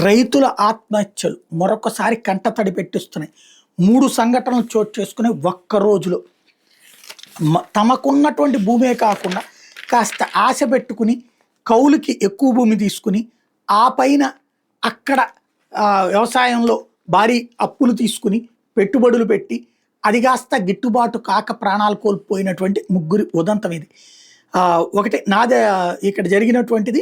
రైతుల ఆత్మహత్యలు మరొకసారి కంటతడి పెట్టిస్తున్నాయి. 3 సంఘటనలు చోటు చేసుకుని ఒక్క రోజులో తమకున్నటువంటి భూమే కాకుండా కాస్త ఆశ పెట్టుకుని కౌలుకి ఎక్కువ భూమి తీసుకుని ఆ పైన అక్కడ వ్యవసాయంలో భారీ అప్పులు తీసుకుని పెట్టుబడులు పెట్టి అది కాస్త గిట్టుబాటు కాక ప్రాణాలు కోల్పోయినటువంటి ముగ్గురి ఉదంతం ఇది. ఒకటి నాదే ఇక్కడ జరిగినటువంటిది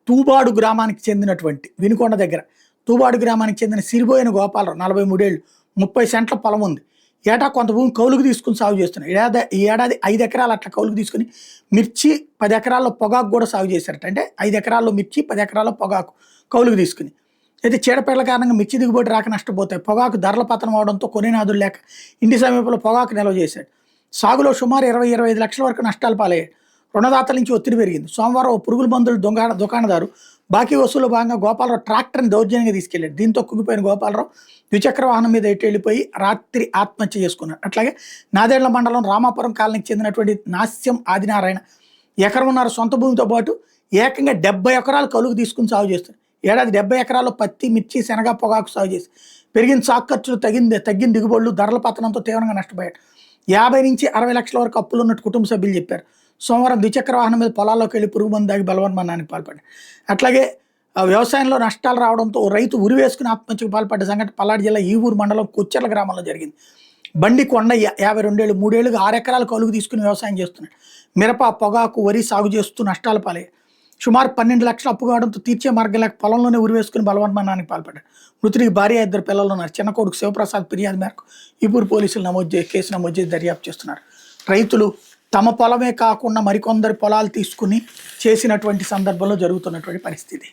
తూబాడు గ్రామానికి చెందినటువంటి వినుకొండ దగ్గర తూబాడు గ్రామానికి చెందిన సిరిబోయిన గోపాలరావు 43 ఏళ్ళు 30 సెంట్ల పొలం ఉంది. ఏటా కొంత భూమి కౌలుకు తీసుకుని సాగు చేస్తున్నాడు. ఈ ఏడాది 5 ఎకరాలు అట్లా కౌలుకు తీసుకుని మిర్చి 10 ఎకరాల్లో పొగాకు కూడా సాగు చేశారట. అంటే 5 ఎకరాల్లో మిర్చి 10 ఎకరాల్లో పొగాకు కౌలుకు తీసుకుని అయితే చీడపీడల కారణంగా మిర్చి దిగుబడి రాక నష్టపోతాయి. పొగాకు ధరల పతనం అవడంతో కొనేనాదులు లేక ఇంటి సమీపంలో పొగాకు నిల్వ చేశాడు. సాగులో సుమారు 20-25 లక్షల వరకు నష్టాలు పాలయ్యాడు. రుణదాతల నుంచి ఒత్తిడి పెరిగింది. సోమవారం పురుగుల మందులు దుకాణదారు బాకీ వసూలు భాగంగా గోపాలరావు ట్రాక్టర్ని దౌర్జన్యంగా తీసుకెళ్లాడు. దీంతో కుంగిపోయిన గోపాలరావు ద్విచక్ర వాహనం మీద ఎటు వెళ్ళిపోయి రాత్రి ఆత్మహత్య చేసుకున్నాడు. అట్లాగే నాదేళ్ల మండలం రామాపురం కాలనీకి చెందినటువంటి నాస్యం ఆదినారాయణ ఎకరమున్నర సొంత భూమితో పాటు ఏకంగా 70 ఎకరాలు కౌలుకు తీసుకుని సాగు చేస్తాడు. ఏడాది 70 ఎకరాల్లో పత్తి, మిర్చి, శనగ, పొగాకు సాగు చేసి పెరిగిన సాగు ఖర్చులు తగ్గిన దిగుబడులు ధరల పతనంతో తీవ్రంగా నష్టపోయాడు. 50 నుంచి 60 లక్షల వరకు అప్పులు ఉన్నట్టు కుటుంబ సభ్యులు చెప్పారు. సోమవారం ద్విచక్ర వాహనం మీద పొలాల్లోకి వెళ్ళి పురుగు మందు దాగి బలవన్మరణానికి పాల్పడ్డాడు. అట్లాగే వ్యవసాయంలో నష్టాలు రావడంతో రైతు ఉరి వేసుకుని ఆత్మహత్యకు పాల్పడ్డ సంఘటన పల్నాడు జిల్లా ఈవూరు మండలం కొచ్చెర్ల గ్రామంలో జరిగింది. బండి కొండయ్య 52 ఏళ్ళు 3 ఏళ్ళుగా 6 ఎకరాలు కౌలుకు తీసుకుని వ్యవసాయం చేస్తున్నాడు. మిరప, పొగాకు, వరి సాగు చేస్తూ నష్టాలు పాలయ్యాడు. సుమారు 12 లక్షలు అప్పు కావడంతో తీర్చే మార్గం లేక పొలంలోనే ఉరి వేసుకుని బలవన్మరణానికి పాల్పడ్డాడు. మృతుడికి భార్య, 2 పిల్లలు ఉన్నారు. చిన్న కొడుకు శివప్రసాద్ ఫిర్యాదు మేరకు ఈపూరు పోలీసులు కేసు నమోదు చేసి దర్యాప్తు చేస్తున్నారు. రైతులు తమ పొలమే కాకుండా మరికొందరి పొలాలు తీసుకుని చేసినటువంటి సందర్భంలో జరుగుతున్నటువంటి పరిస్థితి.